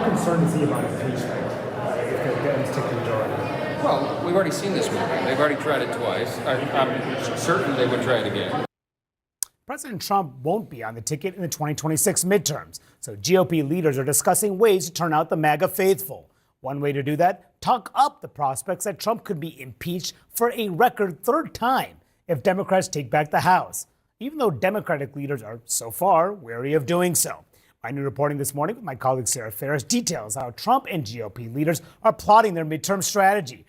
how concerned is he about impeachment if the Dems take the majority? Well, we've already seen this movie. They've already tried it twice. I'm certain they would try it again. President Trump won't be on the ticket in the 2026 midterms, so GOP leaders are discussing ways to turn out the MAGA faithful. One way to do that, talk up the prospects that Trump could be impeached for a record third time if Democrats take back the House, even though Democratic leaders are so far wary of doing so. My new reporting this morning with my colleague Sarah Ferris details how Trump and GOP leaders are plotting their midterm strategy.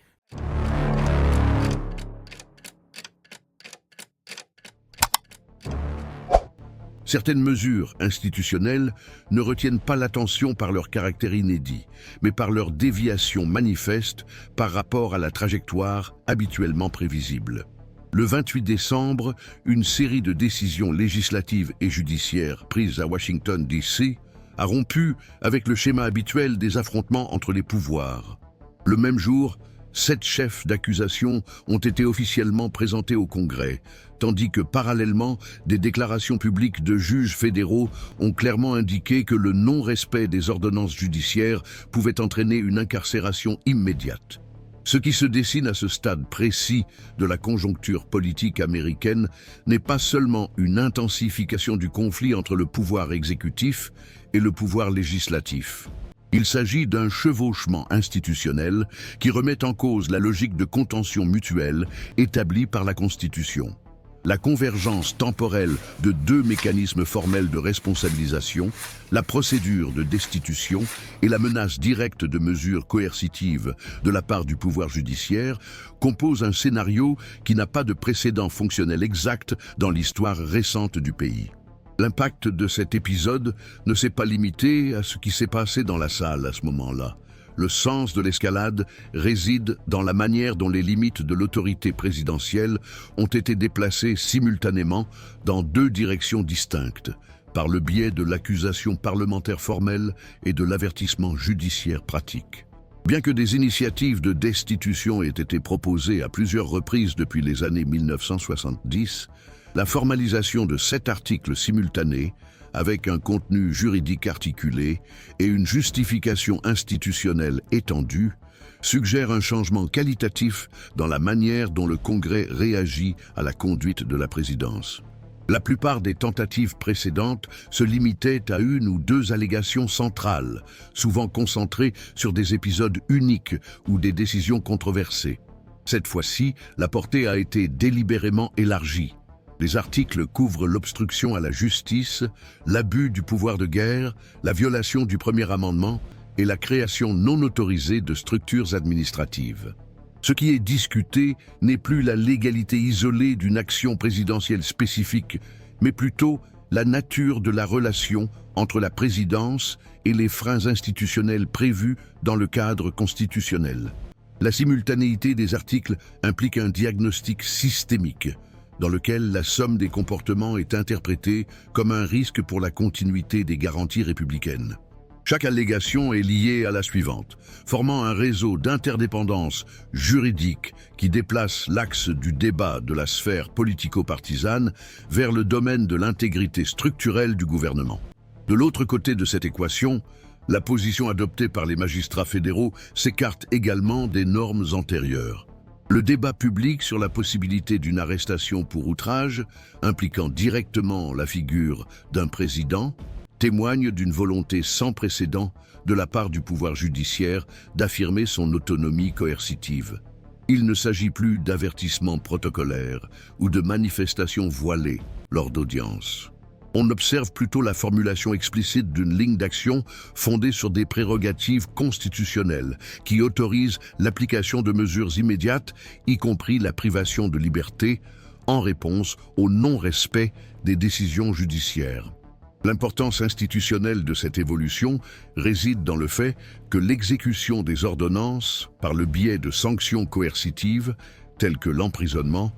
Certaines mesures institutionnelles ne retiennent pas l'attention par leur caractère inédit, mais par leur déviation manifeste par rapport à la trajectoire habituellement prévisible. Le 28 décembre, une série de décisions législatives et judiciaires prises à Washington, D.C. a rompu avec le schéma habituel des affrontements entre les pouvoirs. Le même jour, 7 chefs d'accusation ont été officiellement présentés au Congrès, tandis que parallèlement, des déclarations publiques de juges fédéraux ont clairement indiqué que le non-respect des ordonnances judiciaires pouvait entraîner une incarcération immédiate. Ce qui se dessine à ce stade précis de la conjoncture politique américaine n'est pas seulement une intensification du conflit entre le pouvoir exécutif et le pouvoir législatif. Il s'agit d'un chevauchement institutionnel qui remet en cause la logique de contention mutuelle établie par la Constitution. La convergence temporelle de 2 mécanismes formels de responsabilisation, la procédure de destitution et la menace directe de mesures coercitives de la part du pouvoir judiciaire composent un scénario qui n'a pas de précédent fonctionnel exact dans l'histoire récente du pays. L'impact de cet épisode ne s'est pas limité à ce qui s'est passé dans la salle à ce moment-là. Le sens de l'escalade réside dans la manière dont les limites de l'autorité présidentielle ont été déplacées simultanément dans 2 directions distinctes, par le biais de l'accusation parlementaire formelle et de l'avertissement judiciaire pratique. Bien que des initiatives de destitution aient été proposées à plusieurs reprises depuis les années 1970, la formalisation de 7 articles simultanés, avec un contenu juridique articulé et une justification institutionnelle étendue, suggère un changement qualitatif dans la manière dont le Congrès réagit à la conduite de la présidence. La plupart des tentatives précédentes se limitaient à 1 ou 2 allégations centrales, souvent concentrées sur des épisodes uniques ou des décisions controversées. Cette fois-ci, la portée a été délibérément élargie. Les articles couvrent l'obstruction à la justice, l'abus du pouvoir de guerre, la violation du premier amendement et la création non autorisée de structures administratives. Ce qui est discuté n'est plus la légalité isolée d'une action présidentielle spécifique, mais plutôt la nature de la relation entre la présidence et les freins institutionnels prévus dans le cadre constitutionnel. La simultanéité des articles implique un diagnostic systémique, dans lequel la somme des comportements est interprétée comme un risque pour la continuité des garanties républicaines. Chaque allégation est liée à la suivante, formant un réseau d'interdépendance juridique qui déplace l'axe du débat de la sphère politico-partisane vers le domaine de l'intégrité structurelle du gouvernement. De l'autre côté de cette équation, la position adoptée par les magistrats fédéraux s'écarte également des normes antérieures. Le débat public sur la possibilité d'une arrestation pour outrage, impliquant directement la figure d'un président, témoigne d'une volonté sans précédent de la part du pouvoir judiciaire d'affirmer son autonomie coercitive. Il ne s'agit plus d'avertissements protocolaires ou de manifestations voilées lors d'audiences. On observe plutôt la formulation explicite d'une ligne d'action fondée sur des prérogatives constitutionnelles qui autorisent l'application de mesures immédiates, y compris la privation de liberté, en réponse au non-respect des décisions judiciaires. L'importance institutionnelle de cette évolution réside dans le fait que l'exécution des ordonnances, par le biais de sanctions coercitives, telles que l'emprisonnement,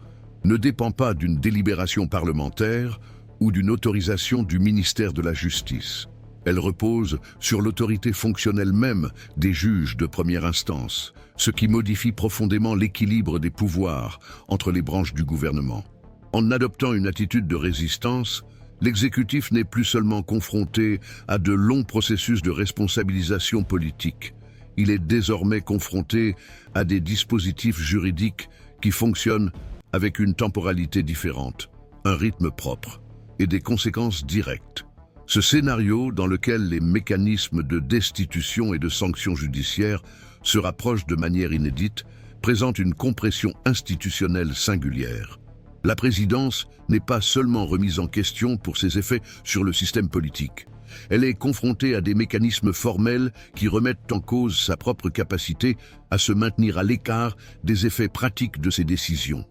ne dépend pas d'une délibération parlementaire ou d'une autorisation du ministère de la Justice. Elle repose sur l'autorité fonctionnelle même des juges de première instance, ce qui modifie profondément l'équilibre des pouvoirs entre les branches du gouvernement. En adoptant une attitude de résistance, L'exécutif n'est plus seulement confronté à de longs processus de responsabilisation politique. Il est désormais confronté à des dispositifs juridiques qui fonctionnent avec une temporalité différente, un rythme propre et des conséquences directes. Ce scénario, dans lequel les mécanismes de destitution et de sanctions judiciaires se rapprochent de manière inédite, présente une compression institutionnelle singulière. La présidence n'est pas seulement remise en question pour ses effets sur le système politique. Elle est confrontée à des mécanismes formels qui remettent en cause sa propre capacité à se maintenir à l'écart des effets pratiques de ses décisions.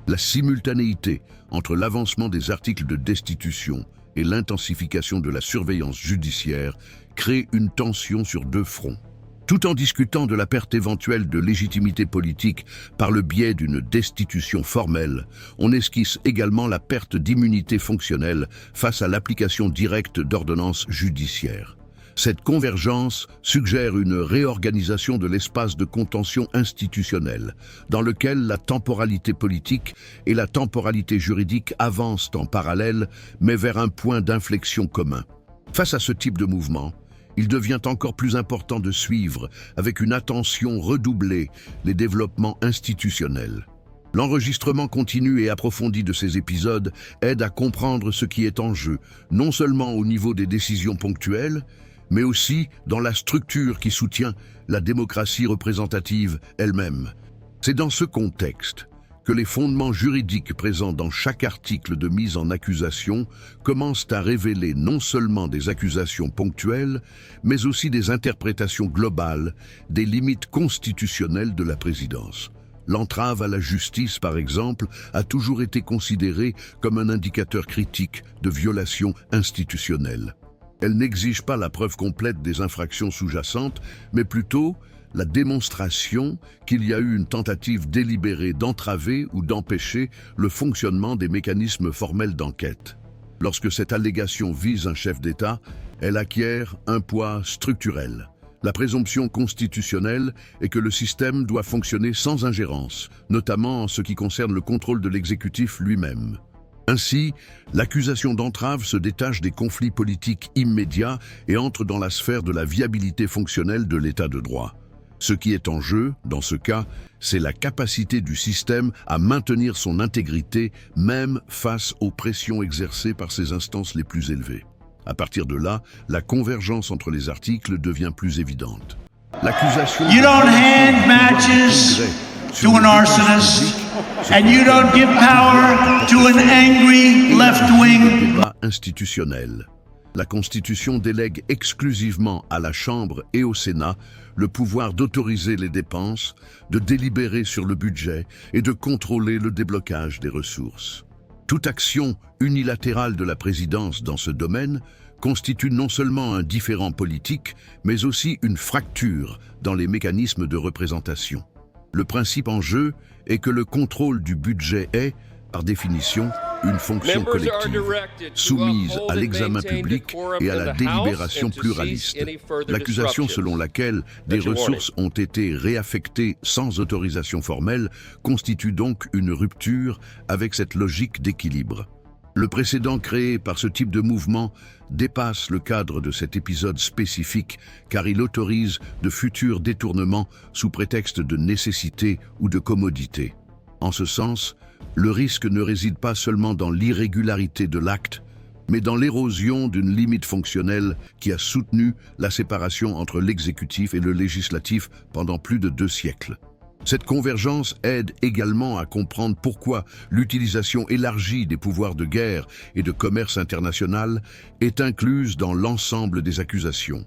La simultanéité entre l'avancement des articles de destitution et l'intensification de la surveillance judiciaire crée une tension sur deux fronts. Tout en discutant de la perte éventuelle de légitimité politique par le biais d'une destitution formelle, on esquisse également la perte d'immunité fonctionnelle face à l'application directe d'ordonnances judiciaires. Cette convergence suggère une réorganisation de l'espace de contention institutionnel, dans lequel la temporalité politique et la temporalité juridique avancent en parallèle, mais vers un point d'inflexion commun. Face à ce type de mouvement, il devient encore plus important de suivre, avec une attention redoublée, les développements institutionnels. L'enregistrement continu et approfondi de ces épisodes aide à comprendre ce qui est en jeu, non seulement au niveau des décisions ponctuelles, mais aussi dans la structure qui soutient la démocratie représentative elle-même. C'est dans ce contexte que les fondements juridiques présents dans chaque article de mise en accusation commencent à révéler non seulement des accusations ponctuelles, mais aussi des interprétations globales des limites constitutionnelles de la présidence. L'entrave à la justice, par exemple, a toujours été considérée comme un indicateur critique de violation institutionnelle. Elle n'exige pas la preuve complète des infractions sous-jacentes, mais plutôt la démonstration qu'il y a eu une tentative délibérée d'entraver ou d'empêcher le fonctionnement des mécanismes formels d'enquête. Lorsque cette allégation vise un chef d'État, elle acquiert un poids structurel. La présomption constitutionnelle est que le système doit fonctionner sans ingérence, notamment en ce qui concerne le contrôle de l'exécutif lui-même. Ainsi, l'accusation d'entrave se détache des conflits politiques immédiats et entre dans la sphère de la viabilité fonctionnelle de l'État de droit. Ce qui est en jeu, dans ce cas, c'est la capacité du système à maintenir son intégrité, même face aux pressions exercées par ses instances les plus élevées. À partir de là, la convergence entre les articles devient plus évidente. L'accusation You don't hand matches to an arsonist, and you don't give power to an angry left-wing. débat institutionnel. La Constitution délègue exclusivement à la Chambre et au Sénat le pouvoir d'autoriser les dépenses, de délibérer sur le budget et de contrôler le déblocage des ressources. Toute action unilatérale de la présidence dans ce domaine constitue non seulement un différend politique, mais aussi une fracture dans les mécanismes de représentation. Le principe en jeu est que le contrôle du budget est, par définition, une fonction collective, soumise à l'examen public et à la délibération pluraliste. L'accusation selon laquelle des ressources ont été réaffectées sans autorisation formelle constitue donc une rupture avec cette logique d'équilibre. Le précédent créé par ce type de mouvement dépasse le cadre de cet épisode spécifique car il autorise de futurs détournements sous prétexte de nécessité ou de commodité. En ce sens, le risque ne réside pas seulement dans l'irrégularité de l'acte, mais dans l'érosion d'une limite fonctionnelle qui a soutenu la séparation entre l'exécutif et le législatif pendant plus de 2 siècles. Cette convergence aide également à comprendre pourquoi l'utilisation élargie des pouvoirs de guerre et de commerce international est incluse dans l'ensemble des accusations.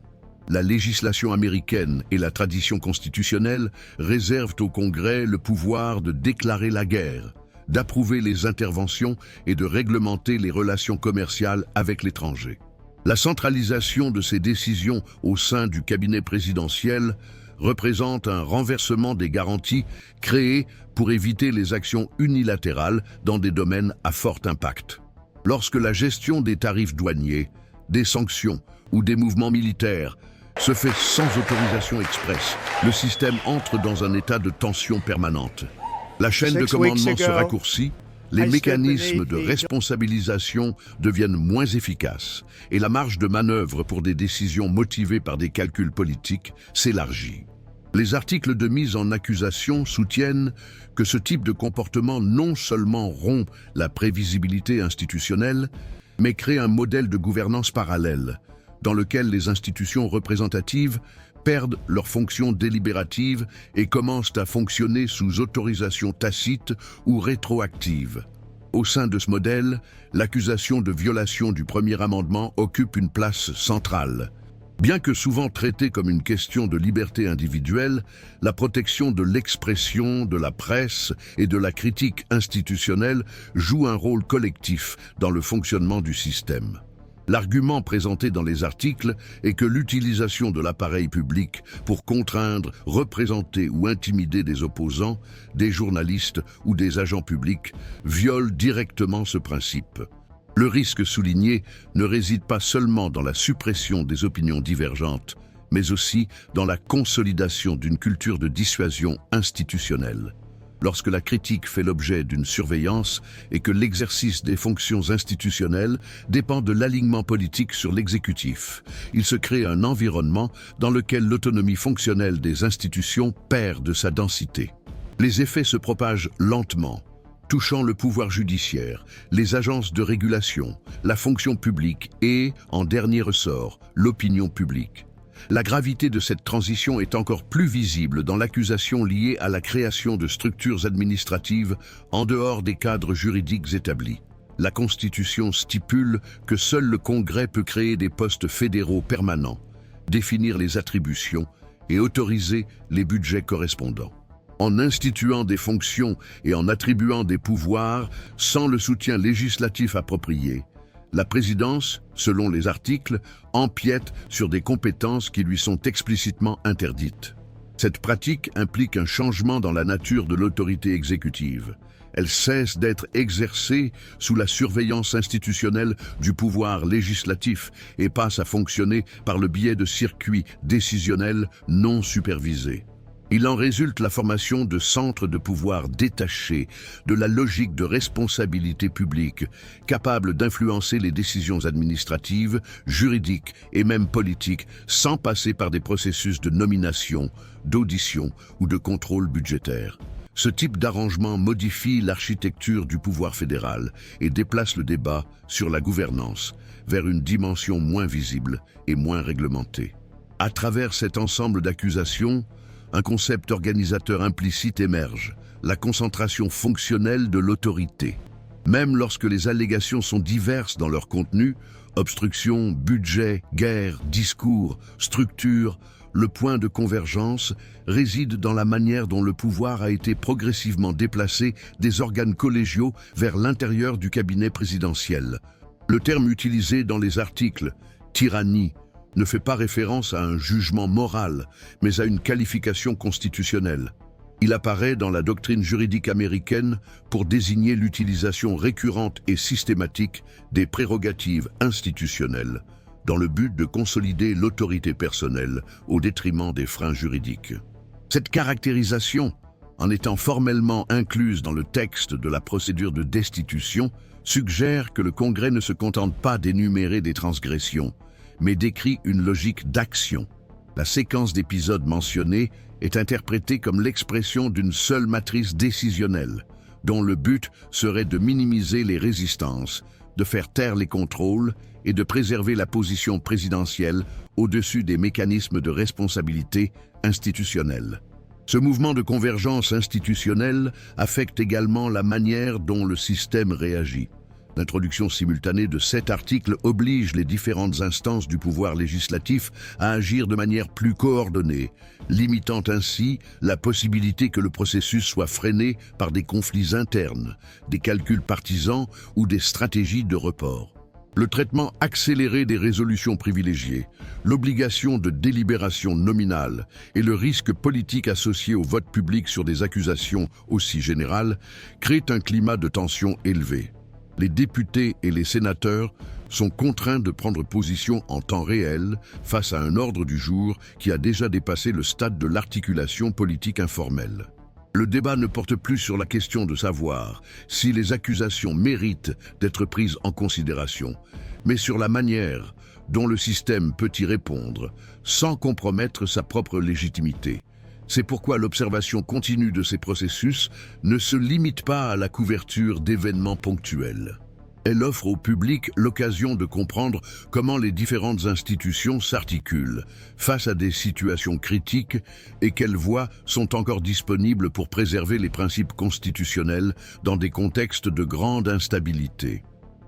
La législation américaine et la tradition constitutionnelle réservent au Congrès le pouvoir de déclarer la guerre, d'approuver les interventions et de réglementer les relations commerciales avec l'étranger. La centralisation de ces décisions au sein du cabinet présidentiel représente un renversement des garanties créées pour éviter les actions unilatérales dans des domaines à fort impact. Lorsque la gestion des tarifs douaniers, des sanctions ou des mouvements militaires se fait sans autorisation expresse, le système entre dans un état de tension permanente. La chaîne de commandement se raccourcit, les mécanismes de responsabilisation deviennent moins efficaces et la marge de manœuvre pour des décisions motivées par des calculs politiques s'élargit. Les articles de mise en accusation soutiennent que ce type de comportement non seulement rompt la prévisibilité institutionnelle, mais crée un modèle de gouvernance parallèle, dans lequel les institutions représentatives perdent leur fonction délibérative et commencent à fonctionner sous autorisation tacite ou rétroactive. Au sein de ce modèle, l'accusation de violation du premier amendement occupe une place centrale. Bien que souvent traitée comme une question de liberté individuelle, la protection de l'expression, de la presse et de la critique institutionnelle joue un rôle collectif dans le fonctionnement du système. L'argument présenté dans les articles est que l'utilisation de l'appareil public pour contraindre, représenter ou intimider des opposants, des journalistes ou des agents publics viole directement ce principe. Le risque souligné ne réside pas seulement dans la suppression des opinions divergentes, mais aussi dans la consolidation d'une culture de dissuasion institutionnelle. Lorsque la critique fait l'objet d'une surveillance et que l'exercice des fonctions institutionnelles dépend de l'alignement politique sur l'exécutif, il se crée un environnement dans lequel l'autonomie fonctionnelle des institutions perd de sa densité. Les effets se propagent lentement, touchant le pouvoir judiciaire, les agences de régulation, la fonction publique et, en dernier ressort, l'opinion publique. La gravité de cette transition est encore plus visible dans l'accusation liée à la création de structures administratives en dehors des cadres juridiques établis. La Constitution stipule que seul le Congrès peut créer des postes fédéraux permanents, définir les attributions et autoriser les budgets correspondants. En instituant des fonctions et en attribuant des pouvoirs sans le soutien législatif approprié, la présidence, selon les articles, empiète sur des compétences qui lui sont explicitement interdites. Cette pratique implique un changement dans la nature de l'autorité exécutive. Elle cesse d'être exercée sous la surveillance institutionnelle du pouvoir législatif et passe à fonctionner par le biais de circuits décisionnels non supervisés. Il en résulte la formation de centres de pouvoir détachés de la logique de responsabilité publique, capables d'influencer les décisions administratives, juridiques et même politiques sans passer par des processus de nomination, d'audition ou de contrôle budgétaire. Ce type d'arrangement modifie l'architecture du pouvoir fédéral et déplace le débat sur la gouvernance vers une dimension moins visible et moins réglementée. À travers cet ensemble d'accusations, un concept organisateur implicite émerge, la concentration fonctionnelle de l'autorité. Même lorsque les allégations sont diverses dans leur contenu, obstruction, budget, guerre, discours, structure, le point de convergence réside dans la manière dont le pouvoir a été progressivement déplacé des organes collégiaux vers l'intérieur du cabinet présidentiel. Le terme utilisé dans les articles « tyrannie » ne fait pas référence à un jugement moral, mais à une qualification constitutionnelle. Il apparaît dans la doctrine juridique américaine pour désigner l'utilisation récurrente et systématique des prérogatives institutionnelles, dans le but de consolider l'autorité personnelle au détriment des freins juridiques. Cette caractérisation, en étant formellement incluse dans le texte de la procédure de destitution, suggère que le Congrès ne se contente pas d'énumérer des transgressions, mais décrit une logique d'action. La séquence d'épisodes mentionnée est interprétée comme l'expression d'une seule matrice décisionnelle, dont le but serait de minimiser les résistances, de faire taire les contrôles et de préserver la position présidentielle au-dessus des mécanismes de responsabilité institutionnelle. Ce mouvement de convergence institutionnelle affecte également la manière dont le système réagit. L'introduction simultanée de 7 articles oblige les différentes instances du pouvoir législatif à agir de manière plus coordonnée, limitant ainsi la possibilité que le processus soit freiné par des conflits internes, des calculs partisans ou des stratégies de report. Le traitement accéléré des résolutions privilégiées, l'obligation de délibération nominale et le risque politique associé au vote public sur des accusations aussi générales créent un climat de tension élevé. Les députés et les sénateurs sont contraints de prendre position en temps réel face à un ordre du jour qui a déjà dépassé le stade de l'articulation politique informelle. Le débat ne porte plus sur la question de savoir si les accusations méritent d'être prises en considération, mais sur la manière dont le système peut y répondre sans compromettre sa propre légitimité. C'est pourquoi l'observation continue de ces processus ne se limite pas à la couverture d'événements ponctuels. Elle offre au public l'occasion de comprendre comment les différentes institutions s'articulent face à des situations critiques et quelles voies sont encore disponibles pour préserver les principes constitutionnels dans des contextes de grande instabilité.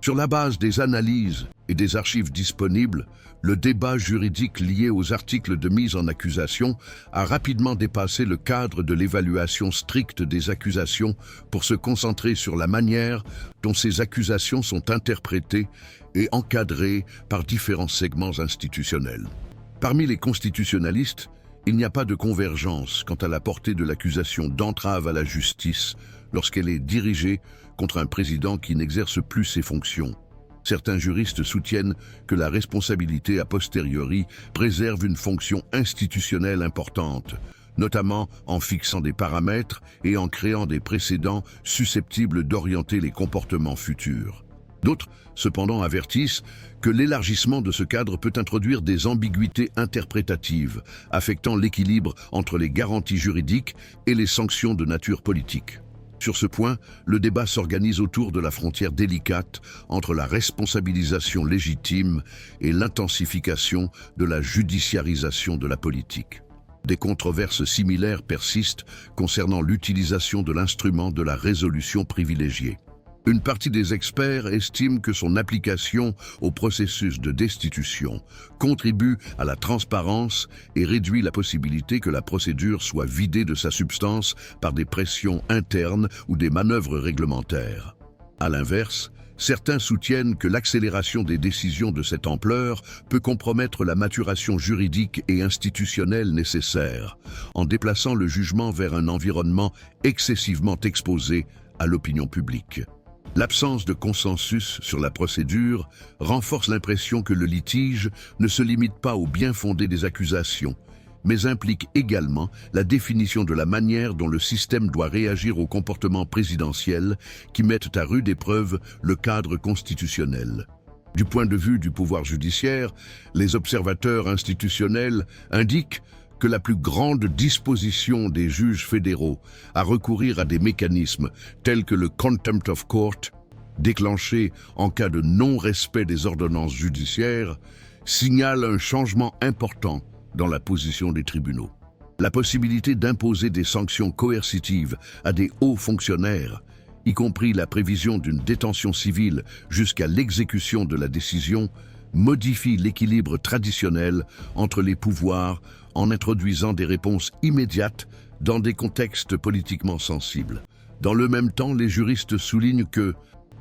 Sur la base des analyses et des archives disponibles, le débat juridique lié aux articles de mise en accusation a rapidement dépassé le cadre de l'évaluation stricte des accusations pour se concentrer sur la manière dont ces accusations sont interprétées et encadrées par différents segments institutionnels. Parmi les constitutionnalistes, il n'y a pas de convergence quant à la portée de l'accusation d'entrave à la justice lorsqu'elle est dirigée contre un président qui n'exerce plus ses fonctions. Certains juristes soutiennent que la responsabilité a posteriori préserve une fonction institutionnelle importante, notamment en fixant des paramètres et en créant des précédents susceptibles d'orienter les comportements futurs. D'autres, cependant, avertissent que l'élargissement de ce cadre peut introduire des ambiguïtés interprétatives, affectant l'équilibre entre les garanties juridiques et les sanctions de nature politique. Sur ce point, le débat s'organise autour de la frontière délicate entre la responsabilisation légitime et l'intensification de la judiciarisation de la politique. Des controverses similaires persistent concernant l'utilisation de l'instrument de la résolution privilégiée. Une partie des experts estime que son application au processus de destitution contribue à la transparence et réduit la possibilité que la procédure soit vidée de sa substance par des pressions internes ou des manœuvres réglementaires. À l'inverse, certains soutiennent que l'accélération des décisions de cette ampleur peut compromettre la maturation juridique et institutionnelle nécessaire, en déplaçant le jugement vers un environnement excessivement exposé à l'opinion publique. L'absence de consensus sur la procédure renforce l'impression que le litige ne se limite pas au bien fondé des accusations, mais implique également la définition de la manière dont le système doit réagir aux comportements présidentiels qui mettent à rude épreuve le cadre constitutionnel. Du point de vue du pouvoir judiciaire, les observateurs institutionnels indiquent que la plus grande disposition des juges fédéraux à recourir à des mécanismes tels que le contempt of court, déclenché en cas de non-respect des ordonnances judiciaires, signale un changement important dans la position des tribunaux. La possibilité d'imposer des sanctions coercitives à des hauts fonctionnaires, y compris la prévision d'une détention civile jusqu'à l'exécution de la décision, modifie l'équilibre traditionnel entre les pouvoirs en introduisant des réponses immédiates dans des contextes politiquement sensibles. Dans le même temps, les juristes soulignent que,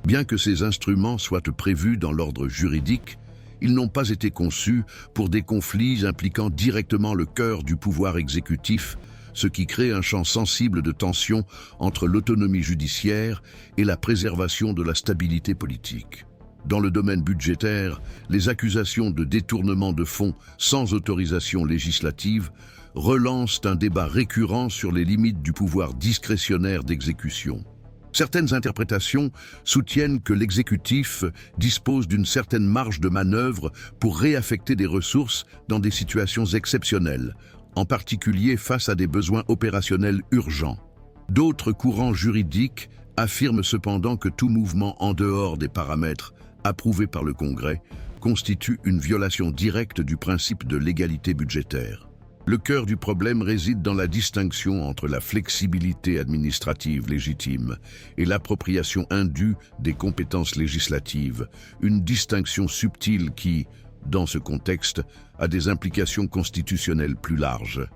bien que ces instruments soient prévus dans l'ordre juridique, ils n'ont pas été conçus pour des conflits impliquant directement le cœur du pouvoir exécutif, ce qui crée un champ sensible de tension entre l'autonomie judiciaire et la préservation de la stabilité politique. Dans le domaine budgétaire, les accusations de détournement de fonds sans autorisation législative relancent un débat récurrent sur les limites du pouvoir discrétionnaire d'exécution. Certaines interprétations soutiennent que l'exécutif dispose d'une certaine marge de manœuvre pour réaffecter des ressources dans des situations exceptionnelles, en particulier face à des besoins opérationnels urgents. D'autres courants juridiques affirment cependant que tout mouvement en dehors des paramètres approuvés par le Congrès constitue une violation directe du principe de légalité budgétaire. Le cœur du problème réside dans la distinction entre la flexibilité administrative légitime et l'appropriation indue des compétences législatives, une distinction subtile qui, dans ce contexte, a des implications constitutionnelles plus larges.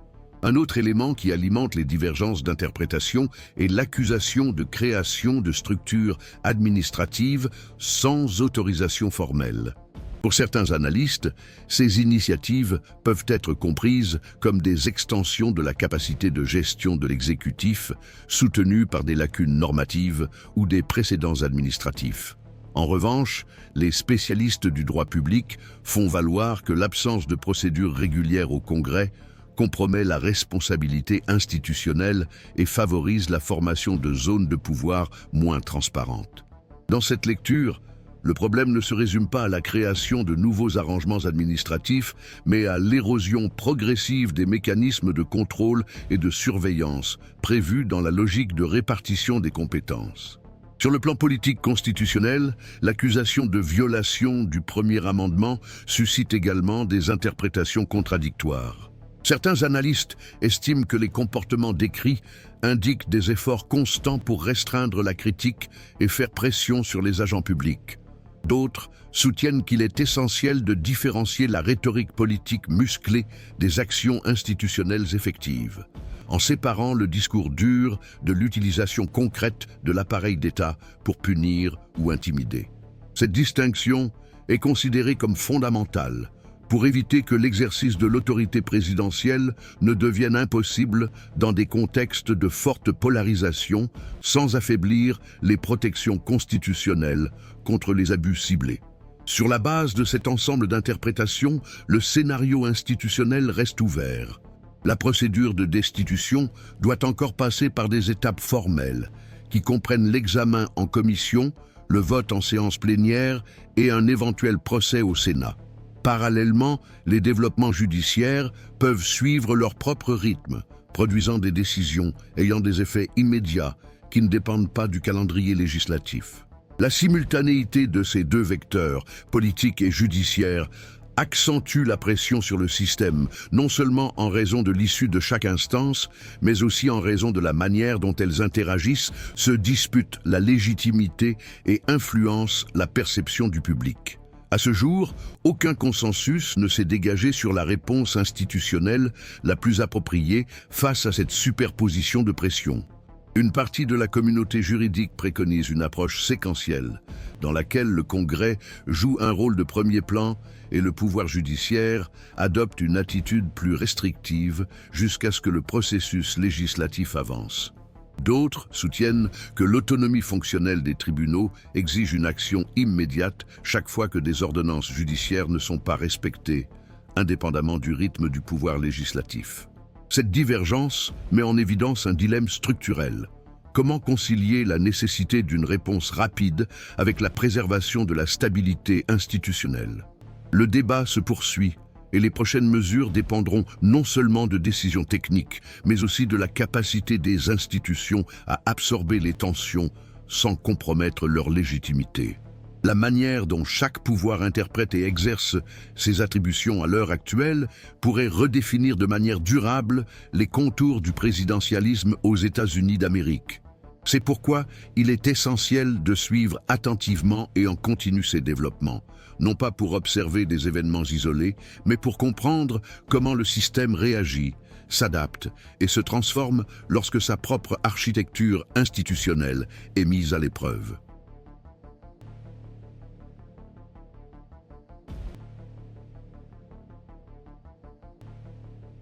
Un autre élément qui alimente les divergences d'interprétation est l'accusation de création de structures administratives sans autorisation formelle. Pour certains analystes, ces initiatives peuvent être comprises comme des extensions de la capacité de gestion de l'exécutif, soutenues par des lacunes normatives ou des précédents administratifs. En revanche, les spécialistes du droit public font valoir que l'absence de procédures régulières au Congrès compromet la responsabilité institutionnelle et favorise la formation de zones de pouvoir moins transparentes. Dans cette lecture, le problème ne se résume pas à la création de nouveaux arrangements administratifs, mais à l'érosion progressive des mécanismes de contrôle et de surveillance prévus dans la logique de répartition des compétences. Sur le plan politique constitutionnel, l'accusation de violation du premier amendement suscite également des interprétations contradictoires. Certains analystes estiment que les comportements décrits indiquent des efforts constants pour restreindre la critique et faire pression sur les agents publics. D'autres soutiennent qu'il est essentiel de différencier la rhétorique politique musclée des actions institutionnelles effectives, en séparant le discours dur de l'utilisation concrète de l'appareil d'État pour punir ou intimider. Cette distinction est considérée comme fondamentale pour éviter que l'exercice de l'autorité présidentielle ne devienne impossible dans des contextes de forte polarisation sans affaiblir les protections constitutionnelles contre les abus ciblés. Sur la base de cet ensemble d'interprétations, le scénario institutionnel reste ouvert. La procédure de destitution doit encore passer par des étapes formelles qui comprennent l'examen en commission, le vote en séance plénière et un éventuel procès au Sénat. Parallèlement, les développements judiciaires peuvent suivre leur propre rythme, produisant des décisions ayant des effets immédiats qui ne dépendent pas du calendrier législatif. La simultanéité de ces deux vecteurs, politique et judiciaire, accentue la pression sur le système, non seulement en raison de l'issue de chaque instance, mais aussi en raison de la manière dont elles interagissent, se disputent la légitimité et influencent la perception du public. À ce jour, aucun consensus ne s'est dégagé sur la réponse institutionnelle la plus appropriée face à cette superposition de pression. Une partie de la communauté juridique préconise une approche séquentielle, dans laquelle le Congrès joue un rôle de premier plan et le pouvoir judiciaire adopte une attitude plus restrictive jusqu'à ce que le processus législatif avance. D'autres soutiennent que l'autonomie fonctionnelle des tribunaux exige une action immédiate chaque fois que des ordonnances judiciaires ne sont pas respectées, indépendamment du rythme du pouvoir législatif. Cette divergence met en évidence un dilemme structurel. Comment concilier la nécessité d'une réponse rapide avec la préservation de la stabilité institutionnelle? Le débat se poursuit et les prochaines mesures dépendront non seulement de décisions techniques, mais aussi de la capacité des institutions à absorber les tensions sans compromettre leur légitimité. La manière dont chaque pouvoir interprète et exerce ses attributions à l'heure actuelle pourrait redéfinir de manière durable les contours du présidentialisme aux États-Unis d'Amérique. C'est pourquoi il est essentiel de suivre attentivement et en continu ces développements, non pas pour observer des événements isolés, mais pour comprendre comment le système réagit, s'adapte et se transforme lorsque sa propre architecture institutionnelle est mise à l'épreuve.